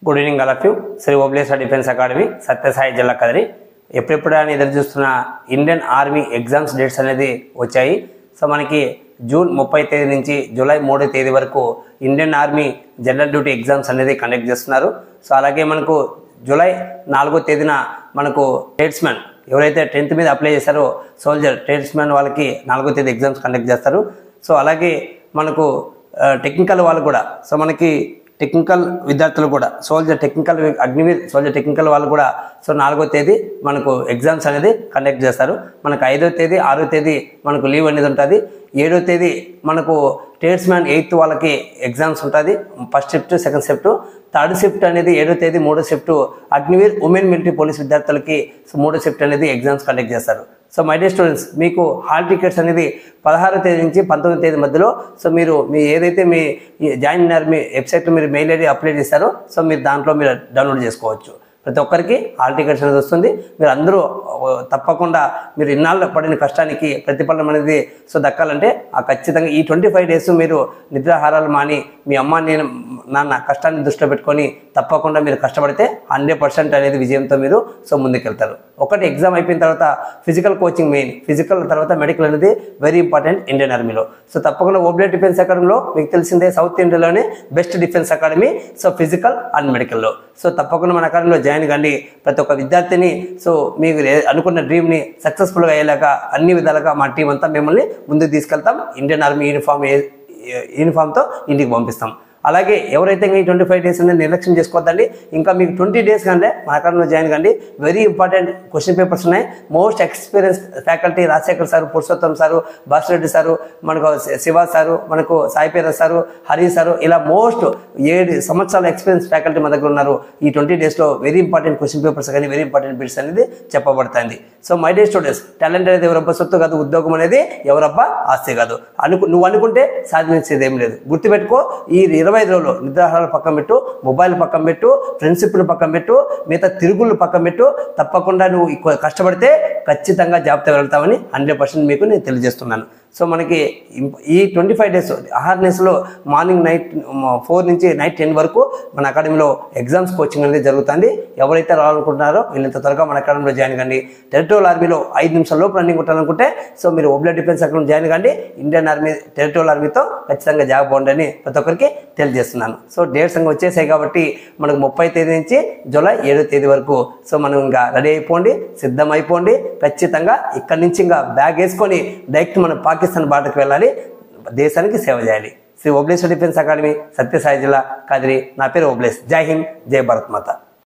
Good evening all of you. Shri Obleshwara defence academy Sathya Sai జిల్లా కదిరి. ఎప్పుడెప్పుడు అని ఎదురు చూస్తున్న ఇండియన్ ఆర్మీ ఎగ్జామ్స్ డేట్స్ అనేది వచ్చాయి. సో మనకి జూన్ 30 తేదీ నుంచి జూలై 3 తేదీ వరకు Indian army general duty exams అనేది కండక్ట్ చేస్తున్నారు. సో అలాగే మనకు జూలై 4 తేదీన మనకు ట్రేడ్స్మెన్ ఎవరైతే 10th మీద అప్లై చేశారో సోల్జర్ ట్రేడ్స్మెన్ వాళ్ళకి 4 తేదీ ఎగ్జామ్స్ కండక్ట్ చేస్తారు. సో అలాగే మనకు టెక్నికల్ వాళ్ళు కూడా, సో మనకి టెక్నికల్ విద్యార్థులు కూడా soldier technical Agniveer soldier technical వాళ్ళు కూడా సో 4వ తేదీ మనకు ఎగ్జామ్స్ అనేది కండక్ట్ చేస్తారు. మనకు 5వ తేదీ 6వ తేదీ మనకు లీవ్ అనేది ఉంటుంది. 7వ తేదీ మనకు ట్రేడ్స్మెన్ 8th వాళ్ళకి ఎగ్జామ్స్ ఉంటుంది. First shift, second shift, third shift అనేది 7వ తేదీ, 3వ shift Agniveer women military police విద్యార్థులకి 3వ షిఫ్ట్ అనేది ఎగ్జామ్స్ కండక్ట్ చేస్తారు. సో మై డియర్ స్టూడెంట్స్, మీకు హాల్ టికెట్స్ అనేది 16వ తేదీ నుంచి 19వ తేదీ మధ్యలో సో మీరు ఏదైతే మీ జాయిన్ ఆర్మీ వెబ్సైట్లో మీరు మెయిల్ ఐడి అప్లై చేస్తారో సో మీరు దాంట్లో మీరు డౌన్లోడ్ చేసుకోవచ్చు. ప్రతి ఒక్కరికి హాల్ టికెట్స్ అనేది వస్తుంది. మీరు అందరూ తప్పకుండా మీరు ఇన్నాళ్ళు పడిన కష్టానికి ప్రతిఫలం అనేది సో దక్కాలంటే ఖచ్చితంగా ఈ 25 డేస్ మీరు నిద్రాహారాలు మాని మీ అమ్మ నాన్న కష్టాన్ని దృష్టిలో పెట్టుకొని తప్పకుండా మీరు కష్టపడితే 100% అనేది విజయంతో మీరు సో ముందుకెళ్తారు. ఒకటి ఎగ్జామ్ అయిపోయిన తర్వాత ఫిజికల్ కోచింగ్ మెయిన్, ఫిజికల్ తర్వాత మెడికల్ అనేది వెరీ ఇంపార్టెంట్ ఇండియన్ ఆర్మీలో. సో తప్పకుండా ఓబ్లేట్ డిఫెన్స్ అకాడమీలో మీకు తెలిసిందే సౌత్ ఇండియాలోనే best defence academy so physical and మెడికల్లో. సో తప్పకుండా మన అకాడమీలో జాయిన్ కండి. ప్రతి ఒక్క విద్యార్థిని సో మీకు అనుకున్న డ్రీమ్ని సక్సెస్ఫుల్గా అయ్యేలాగా అన్ని విధాలుగా మా టీం అంతా మిమ్మల్ని ముందుకు తీసుకెళ్తాం. ఇండియన్ ఆర్మీ యూనిఫామ్తో ఇంటికి పంపిస్తాం. అలాగే ఎవరైతే ఈ 25 డేస్ అనేది నిర్లక్ష్యం చేసుకోవద్దండి. ఇంకా మీకు 20 డేస్ కంటే మన అకాడమీలో జాయిన్ కండి. వెరీ ఇంపార్టెంట్ క్వశ్చన్ పేపర్స్ ఉన్నాయి. Most experience faculty Rajasekhar sir, Purushottam sir, Bhaskar sir, మనకు శివ సారు, మనకు సాయిపేర సారు, హరి సారు, ఇలా మోస్ట్ 7 సంవత్సరాల ఎక్స్పీరియన్స్ ఫ్యాకల్టీ మన దగ్గర ఉన్నారు. ఈ 20 డేస్లో వెరీ ఇంపార్టెంట్ క్వశ్చన్ పేపర్స్ కానీ వెరీ ఇంపార్టెంట్ బిట్స్ అనేది చెప్పబడుతుంది. So my day students, talent అనేది ఎవరబ్బా సొత్తు కాదు, ఉద్యోగం అనేది ఎవరబ్బా ఆస్తి కాదు. నువ్వు అనుకుంటే సాధించేది ఏం లేదు. గుర్తుపెట్టుకో, ఈ 25 రోజులు నిద్రాహారాలు పక్కన పెట్టు, మొబైల్ పక్కన పెట్టు, ఫ్రెండ్షిప్లు పక్కన పెట్టు, మిగతా తిరుగుళ్ళు పక్కన పెట్టు. తప్పకుండా నువ్వు కష్టపడితే ఖచ్చితంగా జాబ్తో వెళ్తామని 100% మీకు నేను తెలియజేస్తున్నాను. సో మనకి ఈ 25 డేస్ అహార్నెస్లో మార్నింగ్ 4 నుంచి నైట్ 10 వరకు మన అకాడమీలో ఎగ్జామ్స్ కోచింగ్ అనేది జరుగుతుంది. ఎవరైతే రావాలనుకుంటున్నారో వీళ్ళంత త్వరగా మన అకాడమీలో జాయిన్ కండి. టెరిటోరియల్ ఆర్మీలో 5 నిమిషాల్లోపు రన్నింగ్ కొట్టాలనుకుంటే సో మీరు ఓబ్లేట్ డిఫెన్స్ అకాడమీ జాయిన్ కండి. ఇండియన్ ఆర్మీ టెరిటోరియల్ ఆర్మీతో ఖచ్చితంగా జాబ్ బాగుండని ప్రతి ఒక్కరికి తెలియజేస్తున్నాను. సో డేట్స్ ఇంకా వచ్చేసాయి కాబట్టి మనకు 30 తేదీ నుంచి జూలై 7వ తేదీ వరకు సో మనం ఇంకా రెడీ అయిపోండి, సిద్ధం అయిపోండి. ఖచ్చితంగా ఇక్కడి నుంచి ఇంకా బ్యాగ్ వేసుకొని డైరెక్ట్ మనం పాకిస్తాన్ బార్డర్కి వెళ్ళాలి, దేశానికి సేవ చేయాలి. శ్రీ ఓబ్లేశ్వర డిఫెన్స్ అకాడమీ, సత్యసాయి జిల్లా, కదిరి. నా పేరు ఓబ్లేష్. జై హింద్, జై భారత్ మాత.